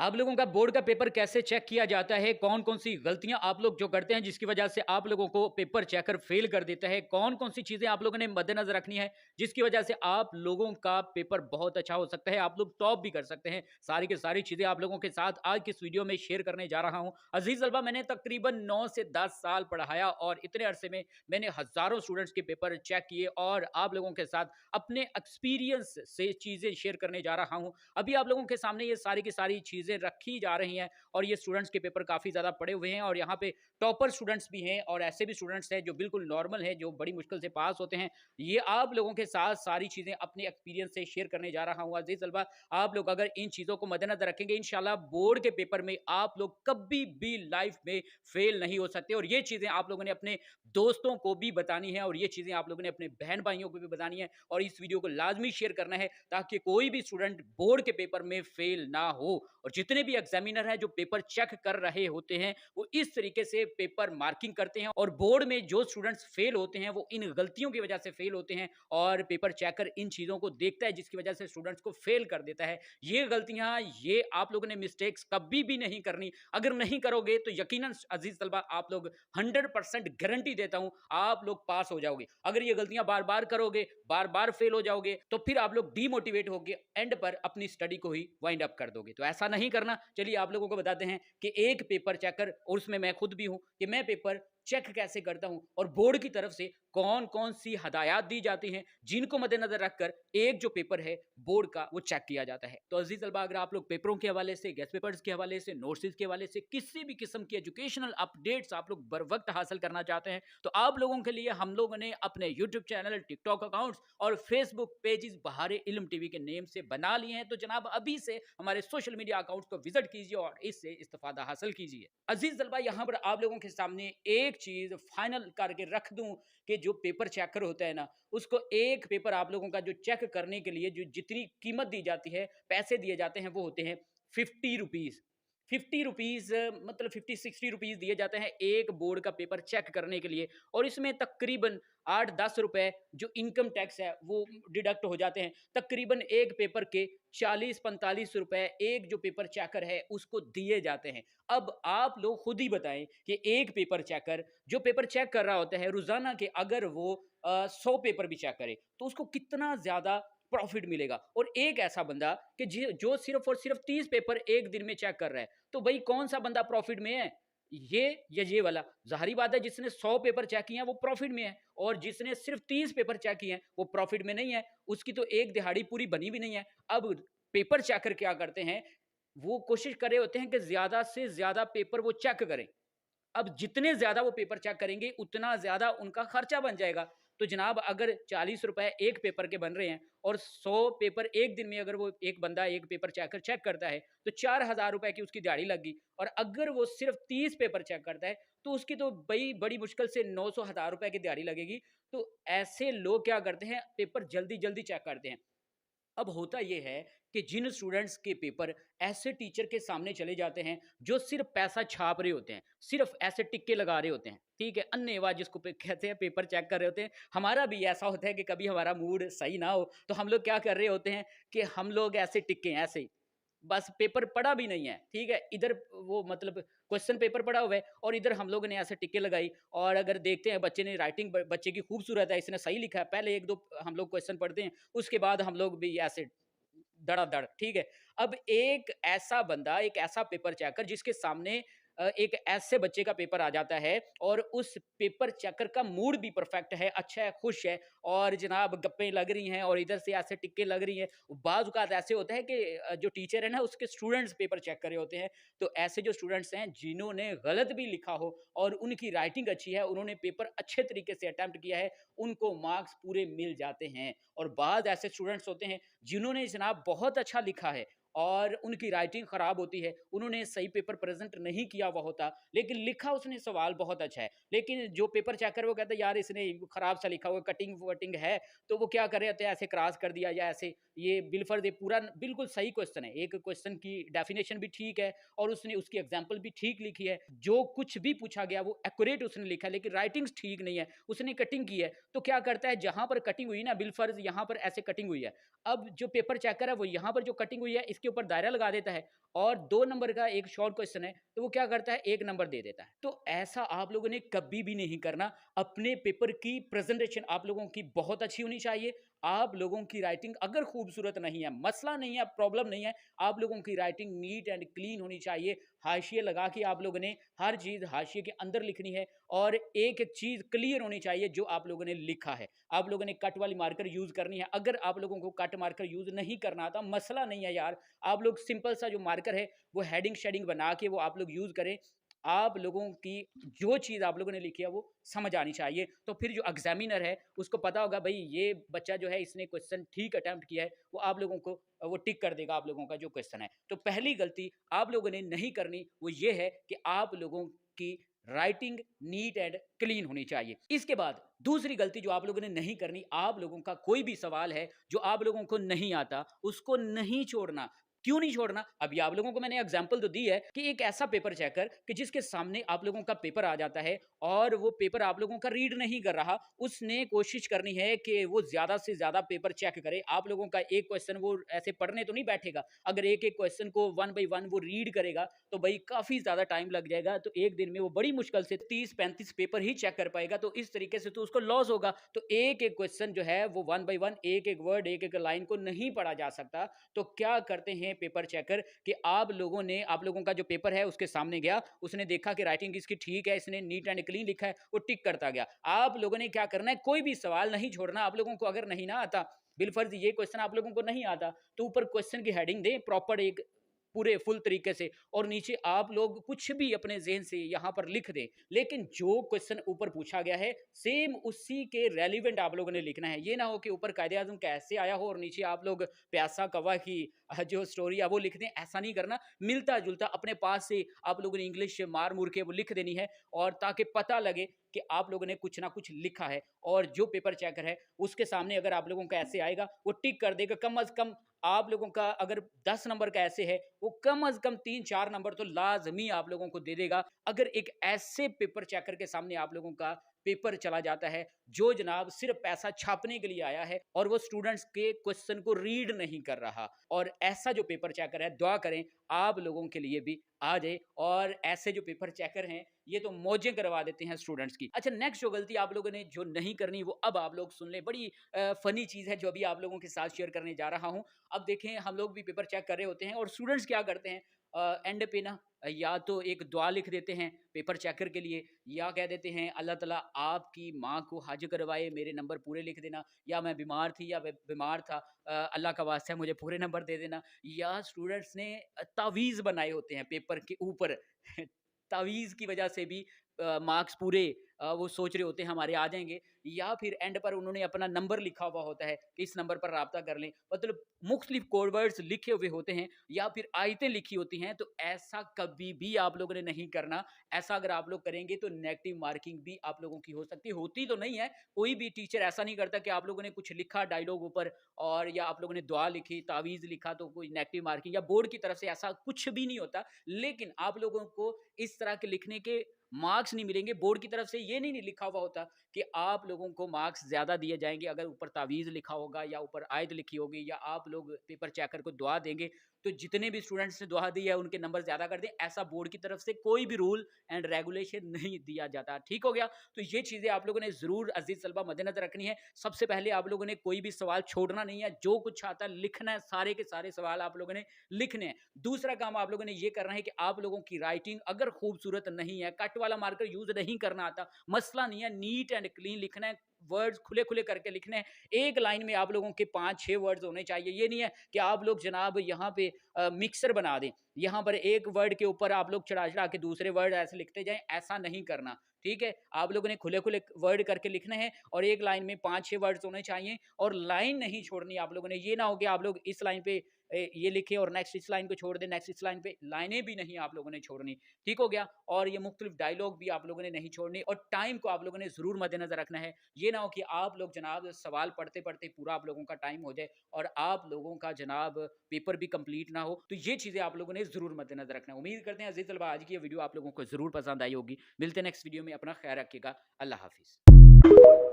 आप लोगों का बोर्ड का पेपर कैसे चेक किया जाता है? कौन-कौन सी गलतियाँ आप लोग जो करते हैं जिसकी वजह से आप लोगों को पेपर चेकर फ़ेल कर देता है? कौन-कौन सी चीज़ें आप लोगों ने मद्देनज़र रखनी है जिसकी वजह से आप लोगों का पेपर बहुत अच्छा हो सकता है, आप लोग टॉप भी कर सकते हैं? सारी की सारी चीज़ें आप लोगों के साथ आज की इस वीडियो में शेयर करने जा रहा हूँ। अज़ीज़ तलबा, मैंने तकरीबन 9 से 10 साल पढ़ाया और इतने अरसे में मैंने हज़ारों स्टूडेंट्स के पेपर चेक किए और आप लोगों के साथ अपने एक्सपीरियंस से चीज़ें शेयर करने जा रहा हूँ। अभी आप लोगों के सामने ये सारी की सारी चीज़ें रखी जा रही हैं और ये स्टूडेंट्स के पेपर काफ़ी ज़्यादा पड़े हुए हैं और यहाँ पे टॉपर स्टूडेंट्स भी हैं और ऐसे भी स्टूडेंट्स हैं जो बिल्कुल नॉर्मल हैं, जो बड़ी मुश्किल से पास होते हैं। ये आप लोगों के साथ सारी चीज़ें अपने एक्सपीरियंस से शेयर करने जा रहा हूँ। अज़ीज़ तलबा, आप लोग अगर इन चीज़ों को मद्देनज़र रखेंगे, इंशाल्लाह बोर्ड के पेपर में आप लोग कभी भी लाइफ में फेल नहीं हो सकते और ये चीज़ें आप लोगों ने अपने दोस्तों को भी बतानी है और ये चीज़ें आप लोगों ने अपने बहन भाइयों को भी बतानी है और इस वीडियो को लाजमी शेयर करना है ताकि कोई भी स्टूडेंट बोर्ड के पेपर में फेल ना हो। और जितने भी एग्जामिनर हैं जो पेपर चेक कर रहे होते हैं वो इस तरीके से पेपर मार्किंग करते हैं और बोर्ड में जो स्टूडेंट्स फेल होते हैं वो इन गलतियों की वजह से फेल होते हैं और पेपर चेकर इन चीज़ों को देखता है जिसकी वजह से स्टूडेंट्स को फेल कर देता है। ये गलतियां, ये आप लोगों ने मिस्टेक्स कभी भी नहीं करनी। अगर नहीं करोगे तो यकीनन अजीज तलबा आप लोग 100% गारंटी देता हूं आप लोग पास हो जाओगे। अगर ये गलतियां बार बार करोगे, बार बार फेल हो जाओगे तो फिर आप लोग डीमोटिवेट होकर एंड पर अपनी स्टडी को ही वाइंड अप कर दोगे। तो ऐसा नहीं करना। चलिए आप लोगों को बताते हैं कि एक पेपर चेकर, और उसमें मैं खुद भी हूं, कि मैं पेपर चेक कैसे करता हूं और बोर्ड की तरफ से कौन कौन सी हदायत दी जाती हैं जिनको मद्देनजर रखकर एक जो पेपर है बोर्ड का वो चेक किया जाता है। तो अजीज तलबा, अगर आप लोग पेपरों के हवाले से, गेस्ट पेपर्स के हवाले से, नोट्स के हवाले से किसी भी किस्म की एजुकेशनल अपडेट्स आप लोग बर वक्त हासिल करना चाहते हैं तो आप लोगों के लिए हम लोगों ने अपने यूट्यूब चैनल, टिकटॉक अकाउंट्स और फेसबुक पेजेस बहारे इल्म टीवी के नेम से बना लिए हैं। तो जनाब अभी से हमारे सोशल मीडिया अकाउंट्स को विजिट कीजिए और इससे इस्तेफादा हासिल कीजिए। अजीज तलबा, यहाँ पर आप लोगों के सामने एक चीज फाइनल करके रख दूं कि जो पेपर चेकर होता है ना, उसको एक पेपर आप लोगों का जो चेक करने के लिए जो जितनी कीमत दी जाती है, पैसे दिए जाते हैं, वो होते हैं 50 रुपीज। 50 रुपीज मतलब 50-60 रुपीज दिए जाते हैं एक बोर्ड का पेपर चेक करने के लिए और इसमें तकरीबन 8-10 रुपए जो इनकम टैक्स है वो डिडक्ट हो जाते हैं। तकरीबन एक पेपर के 40-45 रुपए एक जो पेपर चेकर है उसको दिए जाते हैं। अब आप लोग खुद ही बताएं कि एक पेपर चेकर जो पेपर चेक कर रहा होता है रोजाना के, अगर वो 100 पेपर भी चेक करे तो उसको कितना ज्यादा प्रॉफिट मिलेगा। और एक ऐसा बंदा कि जो सिर्फ और सिर्फ 30 पेपर एक दिन में चेक कर रहा है, तो भाई कौन सा बंदा प्रॉफिट में है, ये या ये वाला? जाहिर बात है जिसने 100 पेपर चेक किए हैं वो प्रॉफिट में है और जिसने सिर्फ 30 पेपर चेक किए हैं वो प्रॉफिट में नहीं है। उसकी तो एक दिहाड़ी पूरी बनी भी नहीं है। अब पेपर चेकर क्या करते हैं, वो कोशिश कर रहे होते हैं कि ज्यादा से ज्यादा पेपर वो चेक करें। अब जितने ज्यादा वो पेपर चेक करेंगे उतना ज्यादा उनका खर्चा बन जाएगा। तो जनाब अगर 40 रुपए एक पेपर के बन रहे हैं और 100 पेपर एक दिन में अगर वो एक बंदा एक पेपर चेक करता है तो 4,000 रुपए की उसकी दिहाड़ी लगी। और अगर वो सिर्फ 30 पेपर चेक करता है तो उसकी तो बड़ी बड़ी मुश्किल से 900 हजार रुपए की दिहाड़ी लगेगी। तो ऐसे लोग क्या करते हैं, पेपर जल्दी जल्दी चेक करते हैं। अब होता यह है कि जिन स्टूडेंट्स के पेपर ऐसे टीचर के सामने चले जाते हैं जो सिर्फ पैसा छाप रहे होते हैं, सिर्फ ऐसे टिक्के लगा रहे होते हैं, ठीक है, अन्नेवा जिसको कहते हैं, पेपर चेक कर रहे होते हैं। हमारा भी ऐसा होता है कि कभी हमारा मूड सही ना हो तो हम लोग क्या कर रहे होते हैं कि हम लोग ऐसे टिक्के ऐसे ही, बस पेपर पढ़ा भी नहीं है, ठीक है, इधर वो मतलब क्वेश्चन पेपर पड़ा हुआ है और इधर हम लोगों ने ऐसे टिक्के लगाई। और अगर देखते हैं बच्चे ने राइटिंग, बच्चे की खूबसूरत है, इसने सही लिखा है, पहले एक दो हम लोग क्वेश्चन पढ़ते हैं, उसके बाद हम लोग भी ऐसे धड़ाधड़, ठीक है। अब एक ऐसा बंदा, एक ऐसा पेपर चेकर जिसके सामने एक ऐसे बच्चे का पेपर आ जाता है और उस पेपर चेकर का मूड भी परफेक्ट है, अच्छा है, खुश है और जनाब गप्पे लग रही हैं और इधर से ऐसे टिक्के लग रही हैं। बाज़ औक़ात ऐसे होता है कि जो टीचर है ना उसके स्टूडेंट्स पेपर चेक कर रहे होते हैं। तो ऐसे जो स्टूडेंट्स हैं जिन्होंने गलत भी लिखा हो और उनकी राइटिंग अच्छी है, उन्होंने पेपर अच्छे तरीके से अटेम्प्ट किया है, उनको मार्क्स पूरे मिल जाते हैं। और बाद ऐसे स्टूडेंट्स होते हैं जिन्होंने जनाब बहुत अच्छा लिखा है और उनकी राइटिंग खराब होती है, उन्होंने सही पेपर प्रेजेंट नहीं किया हुआ होता, लेकिन लिखा उसने सवाल बहुत अच्छा है। लेकिन जो पेपर चेकर वो कहता है यार इसने खराब सा लिखा हुआ, कटिंग वटिंग है, तो वो क्या कर रहे होते हैं, ऐसे क्रॉस कर दिया या ऐसे ये बिलफर्ज ये पूरा बिल्कुल सही क्वेश्चन है। एक क्वेश्चन की डेफिनेशन भी ठीक है और उसने उसकी एग्जाम्पल भी ठीक लिखी है। जो कुछ भी पूछा गया वो एक्यूरेट उसने लिखा है, लेकिन राइटिंग्स ठीक नहीं है। उसने कटिंग की है, तो क्या करता है, जहां पर कटिंग हुई ना, बिलफर्ज यहाँ पर ऐसे कटिंग हुई है। अब जो पेपर चेकर है वो यहाँ पर जो कटिंग हुई है इसके ऊपर दायरा लगा देता है, और 2 नंबर का एक शॉर्ट क्वेश्चन है तो वो क्या करता है, 1 नंबर दे देता है। तो ऐसा आप लोगों ने कभी भी नहीं करना। अपने पेपर की प्रेजेंटेशन आप लोगों की बहुत अच्छी होनी चाहिए। आप लोगों की राइटिंग अगर खूबसूरत नहीं है, मसला नहीं है, प्रॉब्लम नहीं है, आप लोगों की राइटिंग नीट एंड क्लीन होनी चाहिए। हाशिए लगा के आप लोगों ने हर चीज़ हाशिए के अंदर लिखनी है, और एक-एक चीज़ क्लियर होनी चाहिए जो आप लोगों ने लिखा है। आप लोगों ने कट वाली मार्कर यूज़ करनी है। अगर आप लोगों को कट मार्कर यूज़ नहीं करना आता, मसला नहीं है यार, आप लोग सिंपल सा जो मार्कर है वो हेडिंग शेडिंग बना के वो आप लोग यूज़ करें। आप लोगों की जो चीज़ आप लोगों ने लिखी है वो समझ आनी चाहिए। तो फिर जो एग्ज़ामिनर है उसको पता होगा भई ये बच्चा जो है इसने क्वेश्चन ठीक अटेम्प्ट किया है, वो आप लोगों को वो टिक कर देगा आप लोगों का जो क्वेश्चन है। तो पहली गलती आप लोगों ने नहीं करनी वो ये है कि आप लोगों की राइटिंग नीट एंड क्लीन होनी चाहिए। इसके बाद दूसरी गलती जो आप लोगों ने नहीं करनी, आप लोगों का कोई भी सवाल है जो आप लोगों को नहीं आता, उसको नहीं छोड़ना। क्यों नहीं छोड़ना? अभी आप लोगों को मैंने एग्जांपल तो दी है कि एक ऐसा पेपर चेकर कि जिसके सामने आप लोगों का पेपर आ जाता है और वो पेपर आप लोगों का रीड नहीं कर रहा, उसने कोशिश करनी है कि वो ज़्यादा से ज़्यादा पेपर चेक करे। आप लोगों का एक क्वेश्चन वो ऐसे पढ़ने तो नहीं बैठेगा। अगर एक-एक क्वेश्चन को वन बाय वन वो रीड करेगा, तो भई काफ़ी ज़्यादा टाइम लग जाएगा। तो एक दिन में वो बड़ी मुश्किल से 30-35 पेपर ही चेक कर पाएगा, तो इस तरीके से तो उसको लॉस होगा। तो एक-एक क्वेश्चन जो है वो वन बाय वन, एक-एक वर्ड, एक-एक लाइन को नहीं पढ़ा जा सकता। तो क्या करते हैं पेपर चेकर कि आप लोगों ने, आप लोगों का जो पेपर है उसके सामने गया, उसने देखा कि राइटिंग इसकी ठीक है, इसने नीट एंड क्लीन लिखा है, वो टिक करता गया। आप लोगों ने क्या करना है, कोई भी सवाल नहीं छोड़ना। आप लोगों को अगर नहीं ना आता, बिलफर्ज ये क्वेश्चन आप लोगों को नहीं आता, तो ऊपर क्वेश्चन की हेडिंग दें प्रॉपर एक पूरे फुल तरीके से, और नीचे आप लोग कुछ भी अपने ज़हन से यहाँ पर लिख दें। लेकिन जो क्वेश्चन ऊपर पूछा गया है, सेम उसी के रेलेवेंट आप लोगों ने लिखना है। ये ना हो कि ऊपर कायदे-आज़म कैसे आया हो और नीचे आप लोग प्यासा कौवा की जो स्टोरी है वो लिख दें, ऐसा नहीं करना। मिलता-जुलता अपने पास से आप लोगों ने इंग्लिश मार-मूर के वो लिख देनी है, और ताकि पता लगे कि आप लोगों ने कुछ ना कुछ लिखा है। और जो पेपर चेकर है, उसके सामने अगर आप लोगों का ऐसे आएगा, वो टिक कर देगा। कम से कम आप लोगों का अगर 10 नंबर का ऐसे है, वो कम से कम 3-4 नंबर तो लाज़मी आप लोगों को दे देगा। अगर एक ऐसे पेपर चेकर के सामने आप लोगों का पेपर चला जाता है, जो जनाब सिर्फ़ पैसा छापने के लिए आया है और वो स्टूडेंट्स के क्वेश्चन को रीड नहीं कर रहा, और ऐसा जो पेपर चेकर है, दुआ करें आप लोगों के लिए भी आ जाए। और ऐसे जो पेपर चेकर हैं, ये तो मौजें करवा देते हैं स्टूडेंट्स की। अच्छा, नेक्स्ट जो गलती आप लोगों ने जो नहीं करनी, वो अब आप लोग सुन लें। बड़ी फ़नी चीज़ है जो अभी आप लोगों के साथ शेयर करने जा रहा हूँ। अब देखें, हम लोग भी पेपर चेक कर रहे होते हैं और स्टूडेंट्स क्या करते हैं, एंड पे ना या तो एक दुआ लिख देते हैं पेपर चेकर के लिए, या कह देते हैं अल्लाह ताला आपकी माँ को हज करवाए, मेरे नंबर पूरे लिख देना, या मैं बीमार थी या बीमार था, अल्लाह का वास्ता है मुझे पूरे नंबर दे देना। या स्टूडेंट्स ने तावीज़ बनाए होते हैं पेपर के ऊपर तावीज़ की वजह से भी मार्क्स पूरे वो सोच रहे होते हैं हमारे आ जाएँगे, या फिर एंड पर उन्होंने अपना नंबर लिखा हुआ होता है कि इस नंबर पर राब्ता कर लें। मतलब मुख्तलिफ कोड वर्ड्स लिखे हुए होते हैं या फिर आयतें लिखी होती हैं, तो ऐसा कभी भी आप लोगों ने नहीं करना। ऐसा अगर आप लोग करेंगे तो नेगेटिव मार्किंग भी आप लोगों की हो सकती है, होती तो नहीं है। कोई भी टीचर ऐसा नहीं करता कि आप लोगों ने कुछ लिखा डायलॉग ऊपर, और या आप लोगों ने दुआ लिखी, तावीज़ लिखा, तो कोई नेगेटिव मार्किंग, या बोर्ड की तरफ से ऐसा कुछ भी नहीं होता। लेकिन आप लोगों को इस तरह के लिखने के मार्क्स नहीं मिलेंगे। बोर्ड की तरफ से ये नहीं लिखा हुआ होता कि आप लोगों को मार्क्स ज़्यादा दिए जाएँगे अगर ऊपर तावीज़ लिखा होगा या ऊपर आयत लिखी होगी, या आप लोग पेपर चेकर को दुआ देंगे, तो जितने भी स्टूडेंट्स ने दुआ दी है उनके नंबर ज़्यादा कर दें। ऐसा बोर्ड की तरफ से कोई भी रूल एंड रेगुलेशन नहीं दिया जाता। ठीक हो गया? तो ये चीज़ें आप लोगों ने ज़रूर अज़ीज़ तलबा मद्देनज़र रखनी है। सबसे पहले आप लोगों ने कोई भी सवाल छोड़ना नहीं है, जो कुछ आता है लिखना है, सारे के सारे सवाल आप लोगों ने लिखने हैं। दूसरा काम आप लोगों ने ये करना है कि आप लोगों की राइटिंग अगर खूबसूरत नहीं है, कट वाला मार्कर यूज़ नहीं करना आता, मसला नहीं है, नीट एंड क्लीन लिखना है, वर्ड्स खुले-खुले करके लिखने हैं। एक लाइन में आप लोगों के 5-6 वर्ड्स होने चाहिए। ये नहीं है कि आप लोग जनाब यहाँ पे मिक्सर बना दें। यहाँ पर एक वर्ड के ऊपर आप लोग चढ़ा-चढ़ा के दूसरे वर्ड ऐसे लिखते जाएँ, ऐसा नहीं करना। ठीक है? आप लोगों ने खुले-खुले वर्ड करके लिखने हैं और एक लाइन में 5-6 वर्ड्स होने चाहिए और लाइन नहीं छोड़नी आप लोगों ने। ये ना हो कि आप लोग इस लाइन पे ये लिखें और नेक्स्ट इस लाइन को छोड़ दें, नेक्स्ट इस लाइन पे लाइनें भी नहीं आप लोगों ने छोड़नी, ठीक हो गया? और ये मुख्तलिफ डायलॉग भी आप लोगों ने नहीं छोड़नी और टाइम को आप लोगों ने ज़रूर मद्देनज़र रखना है। ये ना हो कि आप लोग जनाब सवाल पढ़ते-पढ़ते पूरा आप लोगों का टाइम हो जाए और आप लोगों का जनाब पेपर भी कंप्लीट ना हो। तो ये चीज़ें आप लोगों ने ज़रूर मद्देनज़र रखना है। उम्मीद करते हैं अज़ीज़ तलबा आज की ये वीडियो आप लोगों को ज़रूर पसंद आई होगी। मिलते हैं नेक्स्ट वीडियो में, अपना ख़्याल रखिएगा। अल्लाह हाफ़िज़।